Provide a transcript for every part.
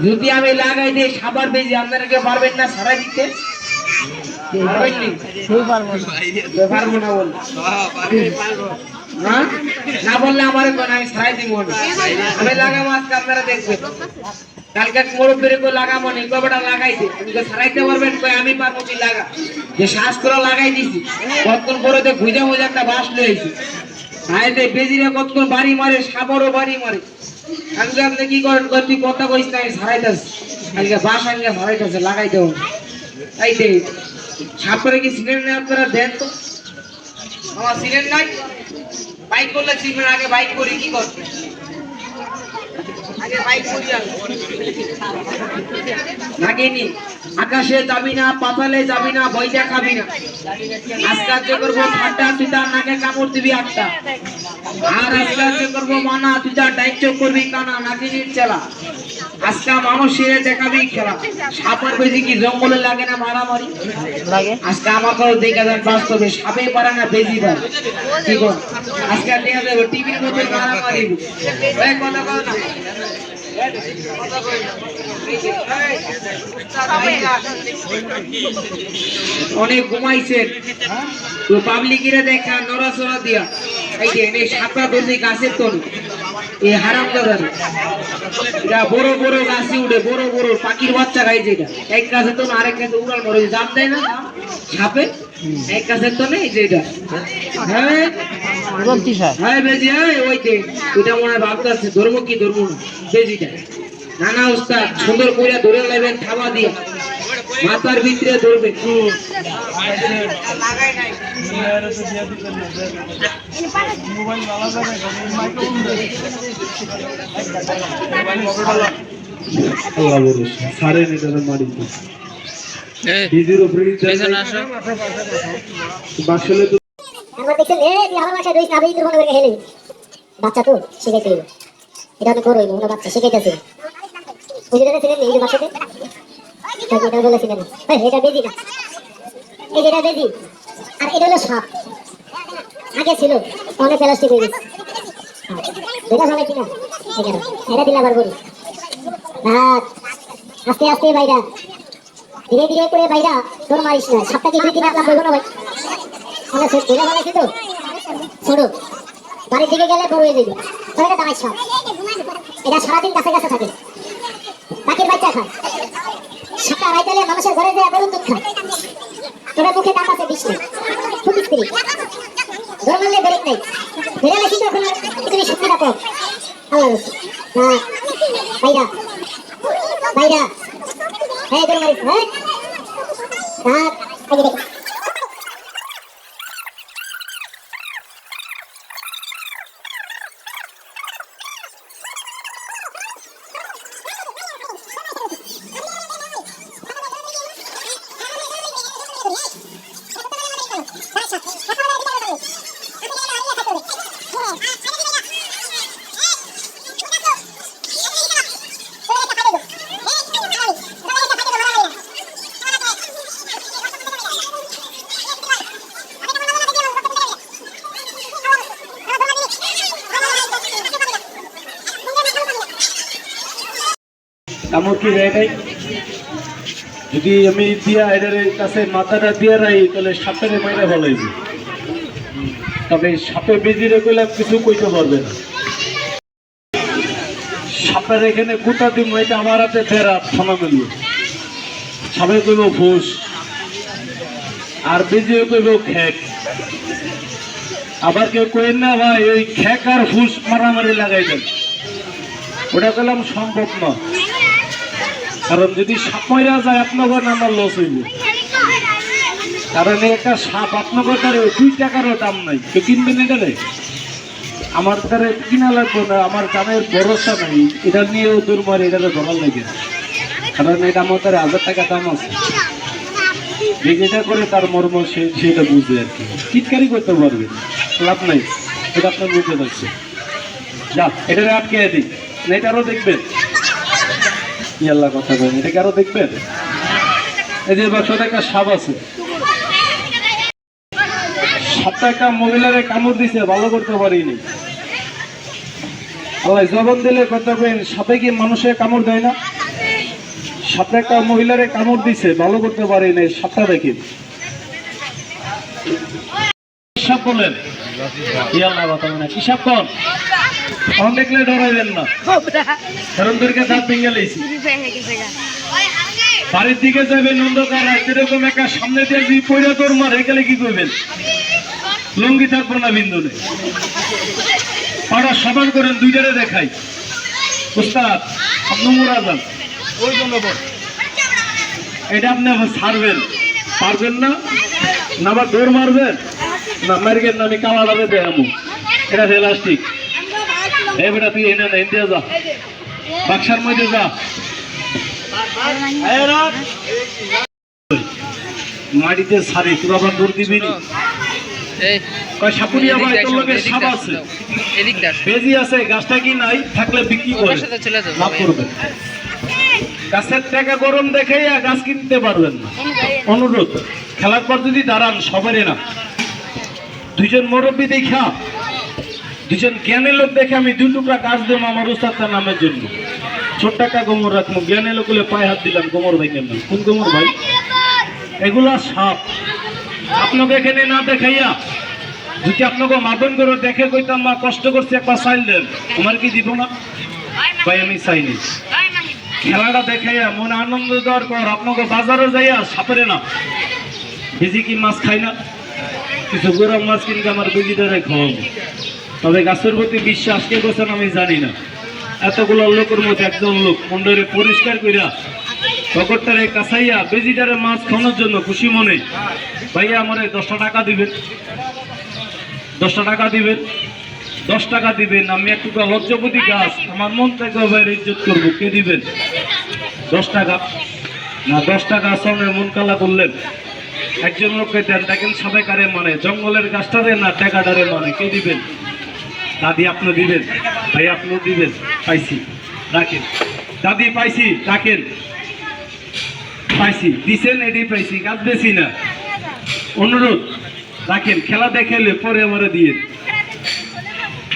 যদি আমি লাগাই দিই সাবার বেজি আপনারা কেউ পারবেন না সারাই দিতে? পারবো না বল না বললে আমার আমি সারাই দিব আমি লাগাবো আজকে আপনারা দেখবেন কালকে মুরব্বীর কো লাগাবো নি কবটা লাগাইতে তুমি তো সারাইতে পারবেন কই আমি পারবো কি লাগা যে শ্বাস করে লাগাই দিছি কতক্ষণ পরে তো ভুজা ভুজা একটা বাস লইছি আইতে বেজিরে কতক্ষণ বাড়ি মারে সাবরও বাড়ি মারে কালকে আপনি কি করেন তুই কথা কইস না আমি সারাইতাছি কালকে বাস আনলে সারাইতাছে লাগাই দেবো তাইতে সাপরে কি সিলেন্ড নেই আপনারা দেন তো আমার সিলেন্ড নাই বাইক করলে সিলেন্ড আগে বাইক করি কি করতে আগে বাইক করি লাগেনি আকাশে যাবি না পাতালে যাবি না বইটা খাবি না আজকে যে করবো ঠান্ডা তুই তার নাকে কামড় দিবি একটা আর আজকে যে করবো মানা তুই তার ডাইন চোখ করবি কানা নাকিনির চেলা আজকে মানুষের দেখাবি খেলা সাপের বেশি কি জঙ্গলে লাগে না মারামারি লাগে আজকে আমাকে দেখা যান বাস্তবে সাপে পারে না বেশি পারে কি কর আজকে দেখা যাবে টিভির মধ্যে মারামারি কথা কথা না অনেক ঘুমাইছেন তো পাবলিকেরা দেখা নড়াচড়া দিয়া এই যে এই সাপটা বেশি গাছের তল এই হারাম দাদার এটা বড় বড় গাছে উঠে বড় বড় পাখির বাচ্চা খাই যেটা এক গাছের তো আরেক গাছে উড়াল মরে জাম দেয় না সাপে এক গাছের তো নেই যেটা হ্যাঁ হ্যাঁ বেজি হ্যাঁ ওইতে ওইটা মনে হয় ভাবতেছে ধর্ম কি ধর্ম বেজিটা নানা উস্তাদ সুন্দর করে ধরে নেবেন থাবা দিয়ে মাথার ভিতরে ধরবে বাচ্চা তো শিখাইতে এটা তো করই না বাচ্চা শিখাইতেছে বুঝতে পেরেছিলেন এই যে বাসাতে এটা বলেছিলেন এটা বেজি না এই যেটা বেজি আর এটা হলো সাপ আগে ছিল অনেক প্লাস্টিক হয়ে গেছে এটা সবাই কিনা এটা দিলে আবার বলি রাত আস্তে আস্তে বাইরা ধীরে ধীরে করে বাইরা তোর মারিস না সাপটা কি দুই দিন আপনার বলবো না ভাই আমরা ধীরে বানাইছি তো ছোটো বাড়ির দিকে গেলে বড় হয়ে যাবে তো এটা দাঁড়াই সাপ এটা সারাদিন কাছে কাছে থাকে পাখির বাচ্চা খায় সাপটা রাইতেলে মানুষের ঘরে যায় গরুর দুধ খায় তোরা মুখে দাঁত আছে বিষ নেই খুব স্ত্রী গরম মারলে বেরেক নেই বেরালে কিন্তু এখন তুমি শক্তিটা কম আল্লাহ না বাইরা বাইরা হ্যাঁ গরম মারিস হ্যাঁ আগে দেখো এমনকি এটাই যদি আমি দিয়া এটার কাছে মাথাটা দিয়ে রাই তাহলে সাপের মাইরা ফেলাইছি তবে সাপে বেজি রেখে কিছু কইতে পারবে না সাপের এখানে কুতা দিন এটা আমার হাতে ফেরা থানা মিলল সাপে কইব ফুস আর বেজিও কইব খেক আবার কেউ কইেন না ভাই ওই খেক আর ফুস মারামারি লাগাই দেন ওটা করলাম সম্ভব না কারণ যদি সাপ মারা যায় আপনার আমার লস হইব কারণ একটা সাপ আপনার 2 টাকারও দাম নাই কেউ কিনবেন এটা আমার দ্বারা কিনা লাগবে না, আমার কানের ভরসা নাই, এটা নিয়েও দূর মারে, এটা ধরার লাগে, কারণ এটা আমার দ্বারা 1000 টাকা দাম আছে। যে যেটা করে তার মর্ম সেটা বুঝে আর কি, চিৎকারই করতে পারবে, লাভ নাই, এটা আপনার বুঝতে পারছে। যা এটা আটকে দিই না, এটা আরো দেখবেন, আল্লাহ কথা বলেন, এটাকে আরো দেখবেন। এই যে বাক্সটা একটা সাপ আছে, সাপটা একটা মহিলারে কামড় দিছে, ভালো করতে পারিনি। আল্লাহ জবান দিলে কথা বলেন, সাপে কি মানুষের কামড় দেয় না? সাপটা একটা মহিলারে কামড় দিছে, ভালো করতে পারিনি, সাপটা দেখেন। সাপ বলেন, আল্লাহ কথা বলেন, কি সাপ কোন? অন দেখলে ডরাইবেন না, কারণ তোরকে দাঁত ভেঙে লেছি। বাড়ির দিকে যাবেন অন্ধকার রাত, এরকম একটা সামনে দিয়ে যদি পয়লা তোর মার গেলে কি করবেন? লুঙ্গি থাকবো না বিন্দু নেই, পাড়া সমান করেন, দুইটারে দেখাই। উস্তাদ আপনি মোরা যান, ওই জন্য এটা আপনি ছাড়বেন, পারবেন না, না আবার দৌড় মারবেন না, মারবেন না, আমি কালারে দেখাবো, এটা রেলাস্টিক। এই বেটা তুই এনে না, ইন্ডিয়া যা, বাক্সার মধ্যে যা, মাটিতে সারি, তুই আবার দৌড় দিবি নি? সাপুরিয়া ভাই তোর লোকের সাপ আছে, বেজি আছে, গাছটা কি নাই থাকলে বিক্রি করে লাভ করবে। গাছের টাকা গরম দেখে গাছ কিনতে পারবেন না। অনুরোধ, খেলার পর যদি দাঁড়ান, সবারই না, দুইজন মুরব্বী দেখা, দুজন জ্ঞানী লোক দেখে আমি 2 টুকরা গাছ দেবো আমার উস্তাদ নামের জন্য। ছোট্ট টাকা গোমর রাখবো, জ্ঞানী লোক হলে পায়ে হাত দিলাম, গোমর ভাইকেন না। কোন গোমর ভাই? এগুলা সাপ। আপনাকে এখানে না দেখাইয়া যদি আপনাকে মাদন করে দেখে কইতাম মা কষ্ট করছে একবার চাইল দেন, আমার কি দিব না ভাই? আমি চাইনি। খেলাটা দেখাইয়া মনে আনন্দ দেওয়ার পর আপনাকে বাজারে যাইয়া সাপেরে না, বেজি কি মাছ খাই না, কিছু গরম মাছ কিনতে আমার বেজি ধরে খাওয়াবো। তবে গাছের প্রতি বিশ্বাস কে করছেন আমি জানি না। এতগুলো লোকের মধ্যে একজন লোক মন্ডলে পরিষ্কার করিয়া পকেটটারে কাছাইয়া বেজিটারে মাছ খাওয়ানোর জন্য খুশি মনে, ভাইয়া আমার 10 টাকা দিবেন, 10 টাকা দিবেন, 10 টাকা দিবেন, আমি একটু লজ্জাপতি গাছ, আমার মন থেকে বাইরে ইজ্জত করবো, কে দিবেন? 10 টাকা না, 10 টাকা আসলে মন কালা করলেন। একজন লোককে দেন, দেখেন সবাই কারে মানে, জঙ্গলের গাছটারে না টাকাটারে মানে, কে দিবেন? দাদি আপনি দিবেন, ভাই আপনিও দিবেন, পাইছি রাখেন, দাদি পাইছি রাখেন, পাইছি দিছেন, এটি পাইছি, গাছ বেশি না, অনুরোধ রাখেন, খেলা দেখাইলে পরে আমারে দিয়ে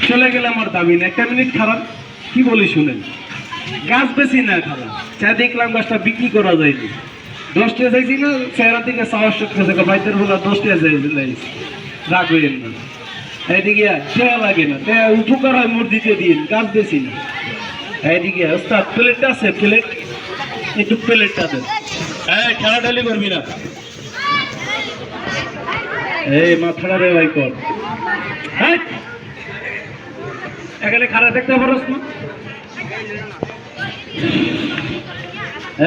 চলে গেলে আমার দাবি না। 1 মিনিট খারাপ কি বলি শুনেন, গাছ বেশি না খারাপ, চা দেখলাম গাছটা বিক্রি করা যায়নি, 10 টাকা চাইছি না, চেহারা থেকে সাহস করতে বাইতের হলো 10 টাকা চাইছি, রাখবেন না, এদিকে দেয়া লাগে না, দেয়া উপকার হয় মোট দিতে দিন, গাছ বেশি না। এদিকে ওস্তাদ প্লেটটা আছে, প্লেট একটু প্লেটটা দেন, হ্যাঁ খেলা ঢালি করবি না, এই মাথাটা রে ভাই কর, হ্যাঁ এখানে খারাপ দেখতে পারস না,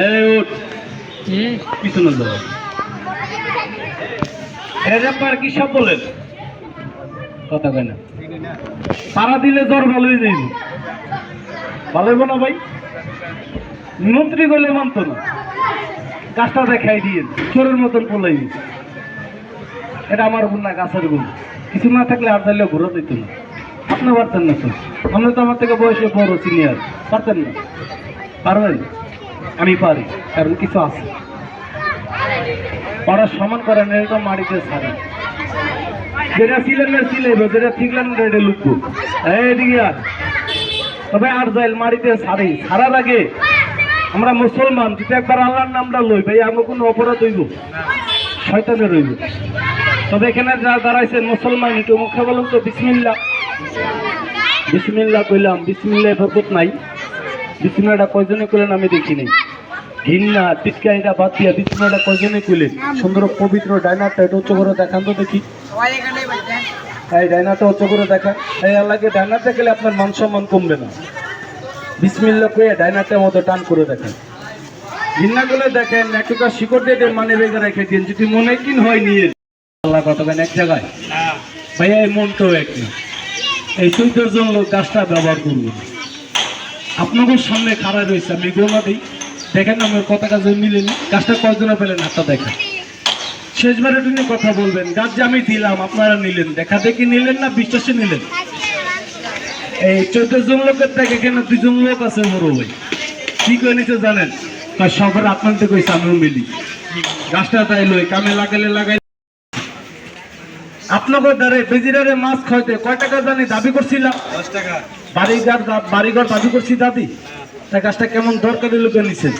এই উঠ পিছনে যাও, এরপর কি সব বলেন কথা কয় না, সারা দিলে জ্বর ভালোই যাইব, ভালো হইব না ভাই? মন্ত্রী গেলে মানত না, গাছটা দেখাই দিয়ে চোরের মতন পলাইবি, এটা আমার গুণ না, গাছের গুণ। কিছু না থাকলে আর চাইলে ঘুরে যেত না, আপনি পারতেন না তো, আপনি তো আমার থেকে বয়সে বড় সিনিয়র, পারতেন না? পারবেন? আমি পারি, কারণ কিছু আছে, পড়ার সমান করেন, এটা মাটিতে ছাড়েন, যেটা ছিলেন না ছিলেন, যেটা ঠিকলেন না এটা লুকবো, এইদিকে আর তবে আর যাইল মাটিতে ছাড়ি, ছাড়ার আগে আমরা মুসলমান, যদি একবার আল্লাহর নামটা লই ভাই, আমার কোনো অপরাধ হইব? শয়তানের হইব। তবে এখানে যা দাঁড়াইছেন মুসলমান, একটু মুখে বলুন তো বিসমিল্লাহ, বিসমিল্লাহ কইলাম, বিসমিল্লাহ বরকত নাই, বিসমিল্লাহটা কয়জনে কইলেন আমি দেখি নাই, ঘিন্না টিটকা এটা বাদ দিয়া বিসমিল্লাহটা কয়জনে কইলেন? সুন্দর পবিত্র ডাইনারটা এটা উচ্চ করে দেখান তো দেখি, এই ডাইনারটা উচ্চ করে দেখান, এই আল্লাহকে ডাইনার দেখালে আপনার মান সম্মান কমবে না, বিসমিল্লাহ কইয়া ডাইনারটার মতো টান করে দেখান, ঘিন্না গুলো দেখেন, একটু শিকড় দিয়ে মানে বেগে রেখে দিন, যদি মনে কিন হয় নিয়ে আল্লাহ কত এক জায়গায় ভাইয়া, এই মনটাও এক না, এই 14 জন লোক গাছটা ব্যবহার করবে। আপনাদের সামনে খাড়া রয়েছে, আমি গোনা দিই, দেখেন আমার কত কাজে মিলেনি। গাছটা কয়জনে পেলেন হাতটা দেখেন। শেষবারের জন্য কথা বলবেন, গাছ যে আমি দিলাম আপনারা নিলেন, দেখা দেখি নিলেন না বিশ্বাসে নিলেন? এই 14 জন লোকের থেকে এখানে 2 জন লোক আছে বড় ভাই, কি করে নিতে জানেন? সবার আপনাদের কইছে আমিও মিলি, গাছটা তাই লই কামে লাগাইলে লাগাই। আপনাদের দ্বারে বেজিরারে মাছ খাইতে কয় টাকা জানি দাবি করছিলাম? 10 টাকা। বাড়িঘর দাবি করছি দাদি, তা গাছটা কেমন দরকারি লোকে নিছেন?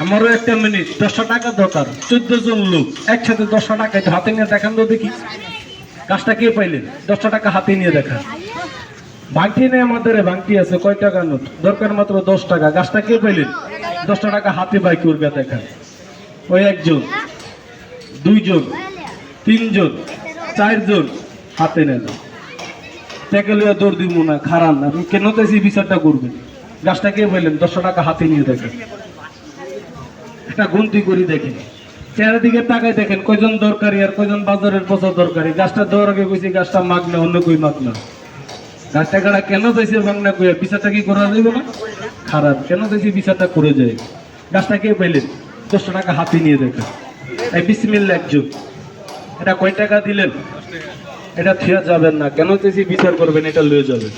আমারও একটা মিনিট 10 টাকা দরকার। 14 জন লোক একসাথে 10 টাকা হাতে নিয়ে দেখান তো দেখি, গাছটা কে পাইলেন? 10 টাকা হাতে নিয়ে দেখান। ভাঙটি নেই আমাদের, ভাঙটি আছে কয় টাকা নোট, দরকার মাত্র 10 টাকা। গাছটা কে পাইলেন? 10 টাকা হাতে বাই করবে দেখান। ওই 1 জন, 2 জন, 3 জন, 4 জন হাতে নেন, টাকা লিয়ে দৌড় দিব না, খারাপ না। আপনি কেন চাইছি বিচারটা করবেন? গাছটা কে পাইলেন? 10 টাকা হাতে নিয়ে দেখেন, একটা গুনতি করি দেখেন, চারিদিকে তাকায় দেখেন কয়জন দরকারি আর কয়জন বাজারের পচা দরকারি। গাছটা দেওয়ার আগে কইছি গাছটা মাগ না, অন্য কই মাগ না। গাছটা গাড়া কেন চাইছে বাংলা কইয়া বিচারটা কি করা যাবে না? খারাপ কেন চাইছি বিচারটা করে যায়। গাছটা কে পাইলেন? 10 টাকা হাতে নিয়ে দেখেন। এই বিসমিল্লাহ একজন, এটা কয় টাকা দিলেন? এটা থিয়া যাবেন না, কেন চাইছি বিচার করবেন, এটা লয়ে যাবেন।